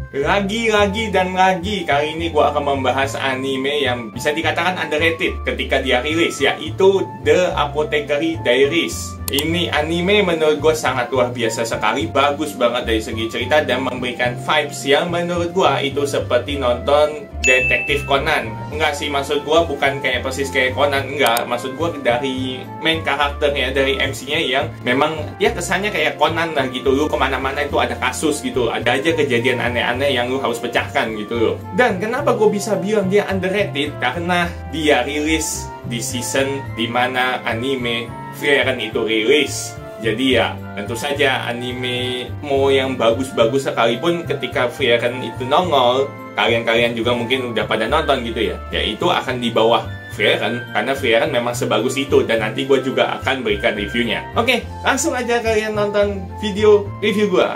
Lagi kali ini gue akan membahas anime yang bisa dikatakan underrated ketika dia rilis, yaitu The Apothecary Diaries. Ini anime menurut gue sangat luar biasa sekali, bagus banget dari segi cerita dan memberikan vibes yang menurut gue itu seperti nonton Detektif Conan. Enggak sih, maksud gue bukan kayak persis kayak Conan, enggak. Maksud gue dari main karakternya, dari MC-nya yang memang ya kesannya kayak Conan lah gitu. Lu kemana-mana itu ada kasus gitu, ada aja kejadian aneh-aneh yang lu harus pecahkan gitu loh. Dan kenapa gue bisa bilang dia underrated? Karena dia rilis di season dimana anime Frieren itu rilis. Jadi ya tentu saja anime mau yang bagus-bagus sekalipun ketika Frieren itu nongol, kalian juga mungkin udah pada nonton gitu ya. Ya itu akan di bawah Frieren karena Frieren memang sebagus itu, dan nanti gue juga akan berikan reviewnya. Oke, langsung aja kalian nonton video review gue.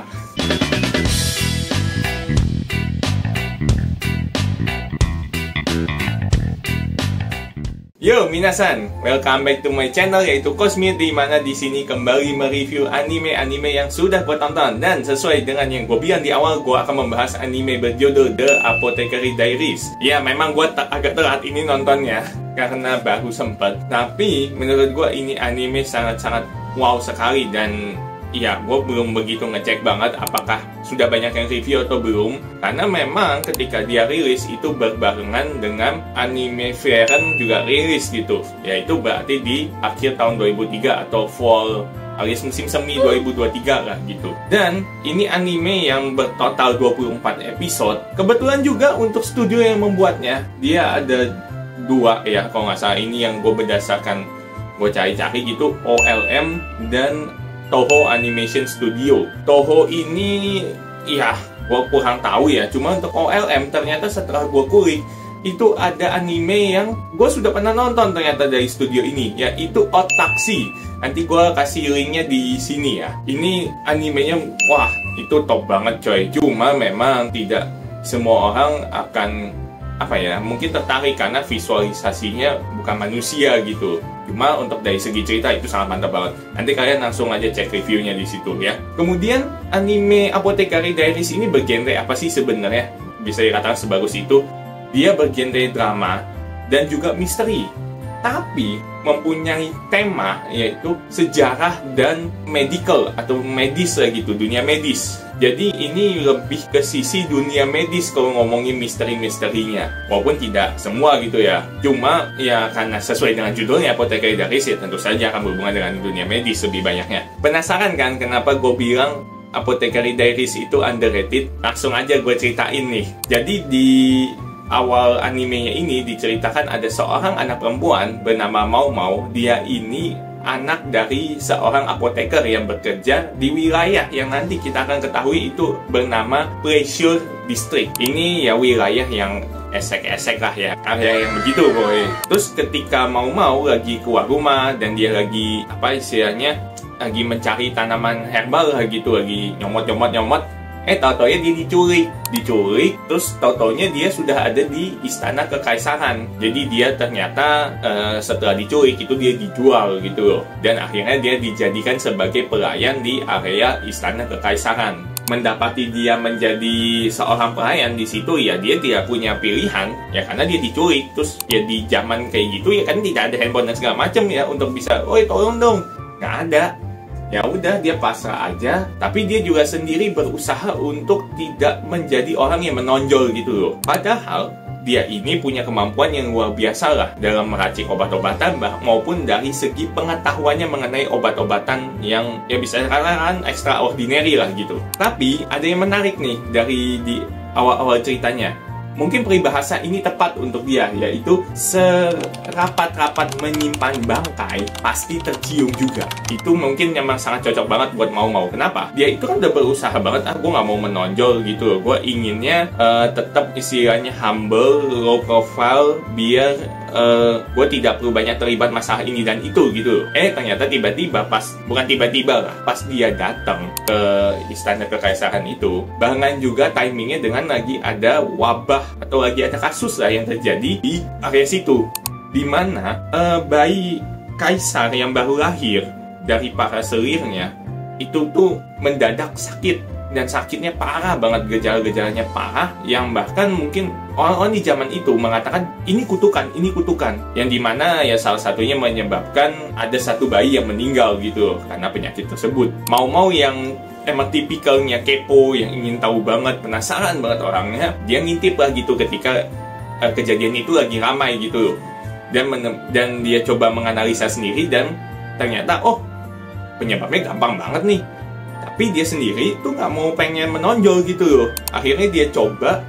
Yo minasan, welcome back to my channel yaitu Cosmere, di mana di sini kembali mereview anime-anime yang sudah gue tonton. Dan sesuai dengan yang gue bilang di awal, gue akan membahas anime berjudul The Apothecary Diaries. Ya memang gue agak telat ini nontonnya karena baru sempet, tapi menurut gue ini anime sangat-sangat wow sekali. Dan ya, gue belum begitu ngecek banget apakah sudah banyak yang review atau belum, karena memang ketika dia rilis itu berbarengan dengan anime Frieren juga rilis gitu, yaitu berarti di akhir tahun 2003 atau fall alias musim semi 2023 lah gitu. Dan ini anime yang bertotal 24 episode. Kebetulan juga untuk studio yang membuatnya, dia ada dua ya kalau nggak salah. Ini yang gue berdasarkan gue cari-cari gitu, OLM dan Toho Animation Studio. Toho ini ya gue kurang tahu ya, cuma untuk OLM ternyata setelah gue kulik itu ada anime yang gue sudah pernah nonton ternyata dari studio ini, yaitu Odd Taxi. Nanti gue kasih linknya di sini ya. Ini animenya wah itu top banget coy, cuma memang tidak semua orang akan mungkin tertarik karena visualisasinya bukan manusia gitu. Cuma untuk dari segi cerita itu sangat mantap banget. Nanti kalian langsung aja cek reviewnya di situ ya. Kemudian anime Apothecary Diaries ini bergenre apa sih sebenarnya? Bisa dikatakan sebagus itu. Dia bergenre drama dan juga misteri, tapi mempunyai tema yaitu sejarah dan medical atau medis lah gitu, dunia medis. Jadi ini lebih ke sisi dunia medis kalau ngomongin misteri-misterinya, walaupun tidak semua gitu ya. Cuma ya karena sesuai dengan judulnya Apothecary Diaries, ya tentu saja akan berhubungan dengan dunia medis lebih banyaknya. Penasaran kan kenapa gue bilang Apothecary Diaries itu underrated? Langsung aja gue ceritain nih. Jadi di awal animenya ini diceritakan ada seorang anak perempuan bernama Mau Mau. Dia ini anak dari seorang apoteker yang bekerja di wilayah yang nanti kita akan ketahui itu bernama Pleasure District. Ini ya wilayah yang esek-esek lah ya, area yang begitu boy. Terus ketika Mau Mau lagi keluar rumah dan dia lagi lagi mencari tanaman herbal lah gitu, lagi nyomot, tau-taunya dia diculik, terus tau-taunya dia sudah ada di istana kekaisaran. Jadi dia ternyata setelah diculik itu dia dijual gitu loh. Dan akhirnya dia dijadikan sebagai pelayan di area istana kekaisaran. Mendapati dia menjadi seorang pelayan di situ ya dia tidak punya pilihan ya, karena dia diculik. Terus ya di zaman kayak gitu ya kan tidak ada handphone dan segala macam ya untuk bisa, "Oi tolong dong," nggak ada. Ya udah dia pasrah aja, tapi dia juga sendiri berusaha untuk tidak menjadi orang yang menonjol gitu loh. Padahal dia ini punya kemampuan yang luar biasa lah dalam meracik obat-obatan maupun dari segi pengetahuannya mengenai obat-obatan yang ya bisa dikatakan extraordinary lah gitu. Tapi ada yang menarik nih dari di awal-awal ceritanya. Mungkin peribahasa ini tepat untuk dia, yaitu serapat-rapat menyimpan bangkai pasti tercium juga. Itu mungkin memang sangat cocok banget buat Mau. Kenapa? Dia itu kan udah berusaha banget, gue nggak mau menonjol gitu. Gue inginnya tetap istilahnya humble, low profile, biar gue tidak perlu banyak terlibat masalah ini dan itu gitu. Ternyata tiba-tiba bukan tiba-tiba lah, pas dia datang ke istana kekaisaran itu, barengan juga timingnya dengan lagi ada wabah atau lagi ada kasus lah yang terjadi di area situ, dimana bayi kaisar yang baru lahir dari para selirnya itu tuh mendadak sakit dan sakitnya parah banget, gejala-gejalanya parah, yang bahkan mungkin orang-orang di zaman itu mengatakan ini kutukan, yang dimana ya salah satunya menyebabkan ada satu bayi yang meninggal gitu karena penyakit tersebut. Mau yang emang tipikalnya kepo, yang ingin tahu banget, penasaran banget orangnya, dia ngintip lah gitu ketika kejadian itu lagi ramai gitu, dan dia coba menganalisa sendiri, dan ternyata penyebabnya gampang banget nih. Tapi dia sendiri tuh nggak mau pengen menonjol gitu loh. Akhirnya dia coba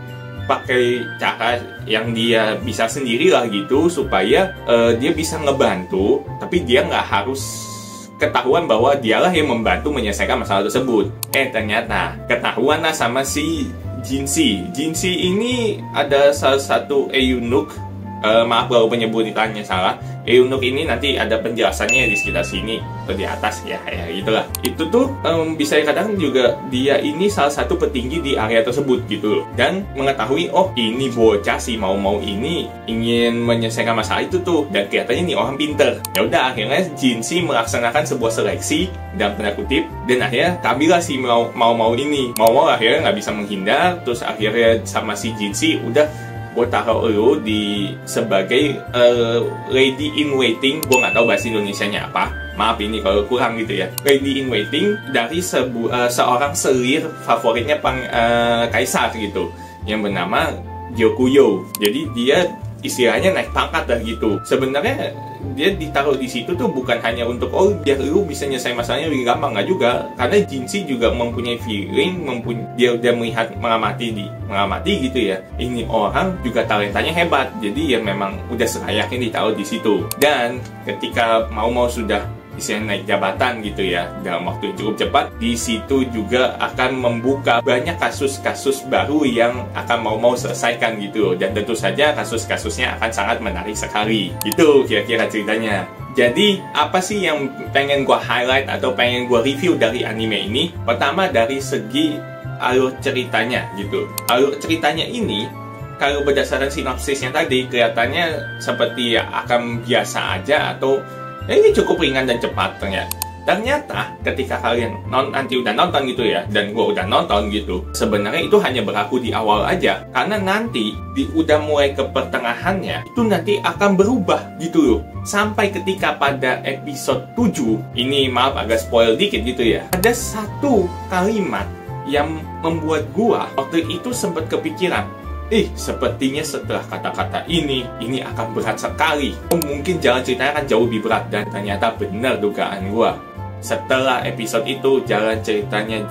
pakai cara yang dia bisa sendiri lah gitu, supaya dia bisa ngebantu, tapi dia nggak harus ketahuan bahwa dialah yang membantu menyelesaikan masalah tersebut. Ternyata ketahuan lah sama si Jinsi. Jinsi ini ada salah satu eunuch. Maaf kalau penyebutannya salah. Eunuch ini nanti ada penjelasannya di sekitar sini atau di atas ya gitulah. Itu tuh bisa dikatakan juga dia ini salah satu petinggi di area tersebut gitu, dan mengetahui ini bocah si mau ini ingin menyelesaikan masalah itu tuh, dan kelihatannya nih orang pinter. Ya udah, akhirnya Jinsi melaksanakan sebuah seleksi dalam tanda kutip, dan akhirnya kabilah si mau ini. Mau akhirnya nggak bisa menghindar, terus akhirnya sama si Jinsi udah, gue taruh lo sebagai lady in waiting. Gue nggak tahu bahasa Indonesianya apa, maaf ini kalau kurang gitu ya. Lady in waiting dari seorang selir favoritnya kaisar gitu, yang bernama Gyokuyo. Jadi dia istilahnya naik pangkat lah gitu. Sebenarnya dia ditaruh di situ tuh bukan hanya untuk biar lu bisa nyelesain masalahnya lebih gampang, nggak juga, karena Jinsi juga mempunyai feeling, dia udah mengamati gitu ya, ini orang juga talentanya hebat, jadi ya memang udah selayaknya ditaruh di situ. Dan ketika mau sudah bisa naik jabatan gitu ya dalam waktu yang cukup cepat, di situ juga akan membuka banyak kasus-kasus baru yang akan mau selesaikan gitu, dan tentu saja kasus-kasusnya akan sangat menarik sekali gitu kira-kira ceritanya. Jadi apa sih yang pengen gua highlight atau pengen gua review dari anime ini? Pertama dari segi alur ceritanya gitu. Alur ceritanya ini kalau berdasarkan sinopsisnya tadi kelihatannya seperti ya akan biasa aja, atau ini cukup ringan dan cepat. Ternyata ketika kalian nanti udah nonton gitu ya, dan gue udah nonton gitu, sebenarnya itu hanya berlaku di awal aja, karena nanti udah mulai ke pertengahannya itu nanti akan berubah gitu loh. Sampai ketika pada episode 7 ini, maaf agak spoil dikit gitu ya, ada satu kalimat yang membuat gua waktu itu sempat kepikiran, sepertinya setelah kata-kata ini akan berat sekali. Mungkin jalan ceritanya akan jauh lebih berat, dan ternyata benar dugaan gua. Setelah episode itu jalan ceritanya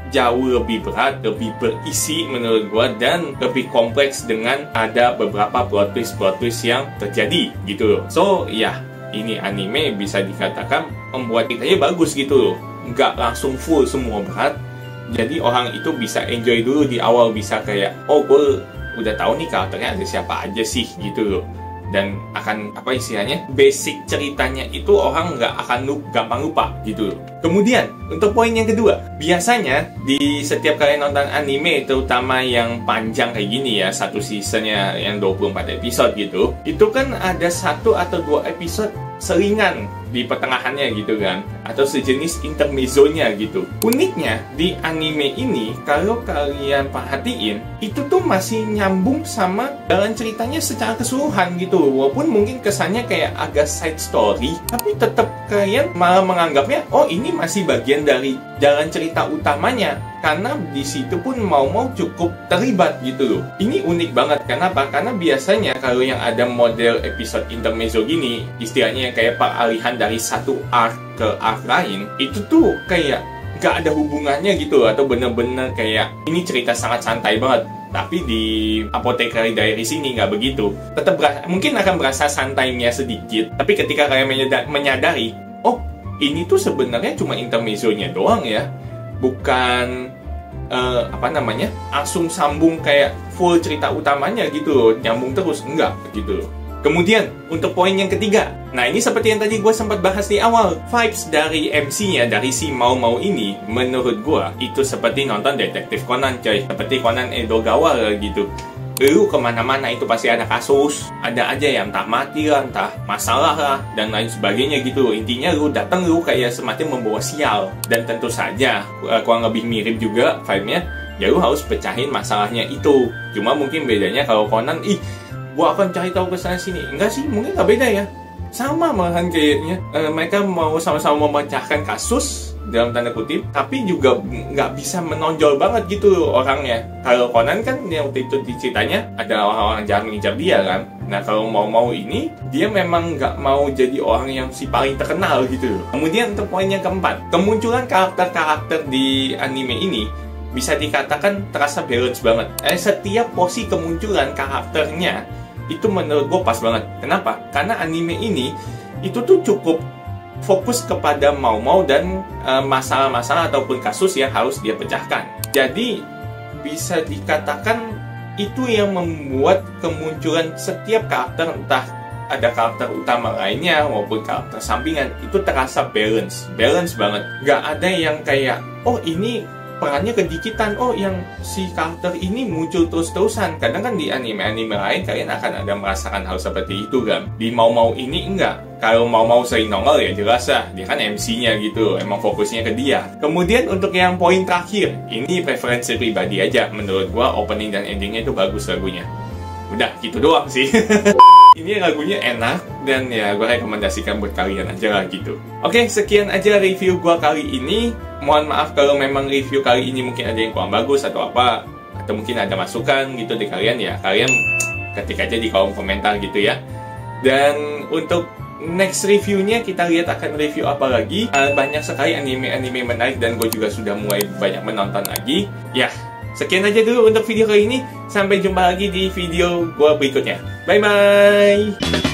jauh lebih berat, lebih berisi menurut gua, dan lebih kompleks dengan ada beberapa plot twist yang terjadi gitu loh. So ya, ini anime bisa dikatakan membuat ceritanya bagus gitu loh, nggak langsung full semua berat. Jadi orang itu bisa enjoy dulu di awal, bisa kayak gue udah tahu nih karakternya ada siapa aja sih gitu loh, dan akan istilahnya basic ceritanya itu orang nggak akan gampang lupa gitu loh. Kemudian untuk poin yang kedua, biasanya di setiap kali nonton anime, terutama yang panjang kayak gini ya, satu seasonnya yang 24 episode gitu, itu kan ada 1 atau 2 episode selingan di pertengahannya gitu kan, atau sejenis intermezzonya gitu. Uniknya di anime ini, kalau kalian perhatiin, itu tuh masih nyambung sama jalan ceritanya secara keseluruhan gitu. Walaupun mungkin kesannya kayak agak side story, tapi tetap kalian malah menganggapnya ini masih bagian dari jalan cerita utamanya, karena di situ pun mau cukup terlibat gitu loh. Ini unik banget. Kenapa? Karena biasanya kalau yang ada model episode intermezzo gini, istilahnya kayak peralihan dari satu arc ke arc lain, itu tuh kayak gak ada hubungannya gitu, atau bener-bener kayak ini cerita sangat santai banget. Tapi di Apothecary Diaries ini nggak begitu. Tetap mungkin akan berasa santainya sedikit, tapi ketika kalian menyadari, ini tuh sebenarnya cuma intermezzonya doang ya, bukan langsung sambung kayak full cerita utamanya gitu loh, nyambung terus, enggak gitu loh. Kemudian untuk poin yang ketiga, nah ini seperti yang tadi gue sempat bahas di awal, vibes dari MC-nya, dari si mau ini, menurut gue itu seperti nonton Detektif Conan coy, seperti Conan Edogawa gitu. Lu kemana-mana itu pasti ada kasus, ada aja yang entah mati lah, entah masalah lah, dan lain sebagainya gitu. Intinya lu datang lu kayak semacam membawa sial. Dan tentu saja kurang lebih mirip juga vibe-nya, ya lu harus pecahin masalahnya itu. Cuma mungkin bedanya kalau Conan, gua akan cari tahu kesana sini. Enggak sih, mungkin nggak beda ya. Sama malahan kayaknya. Mereka mau sama-sama memecahkan kasus dalam tanda kutip, tapi juga nggak bisa menonjol banget gitu orangnya. Kalau Conan kan yang waktu itu ceritanya ada orang-orang jahat mengincar dia kan. Nah kalau mau ini, dia memang nggak mau jadi orang yang si paling terkenal gitu. Kemudian untuk poin yang keempat, kemunculan karakter-karakter di anime ini bisa dikatakan terasa balance banget. Setiap porsi kemunculan karakternya itu menurut gue pas banget. Kenapa? Karena anime ini itu tuh cukup fokus kepada Mau dan masalah-masalah ataupun kasus yang harus dia pecahkan. Jadi bisa dikatakan itu yang membuat kemunculan setiap karakter, entah ada karakter utama lainnya maupun karakter sampingan, itu terasa balance banget. Gak ada yang kayak, oh ini perannya kedikitan, oh yang si karakter ini muncul terus-terusan. Kadang kan di anime-anime lain kalian akan ada merasakan hal seperti itu kan. Di Mau ini enggak. Kalau Mau sering nongol ya jelas lah, dia kan MC-nya gitu, emang fokusnya ke dia. Kemudian untuk yang poin terakhir, ini preferensi pribadi aja. Menurut gua opening dan endingnya itu bagus lagunya. Udah gitu doang sih. Ini lagunya enak dan ya gue rekomendasikan buat kalian aja lah gitu. Oke, sekian aja review gue kali ini. Mohon maaf kalau memang review kali ini mungkin ada yang kurang bagus atau apa, atau mungkin ada masukan gitu di kalian, ya kalian ketik aja di kolom komentar gitu ya. Dan untuk next reviewnya kita lihat akan review apa lagi. Banyak sekali anime-anime menarik dan gue juga sudah mulai banyak menonton lagi. Ya, sekian aja dulu untuk video kali ini. Sampai jumpa lagi di video gue berikutnya. Bye-bye!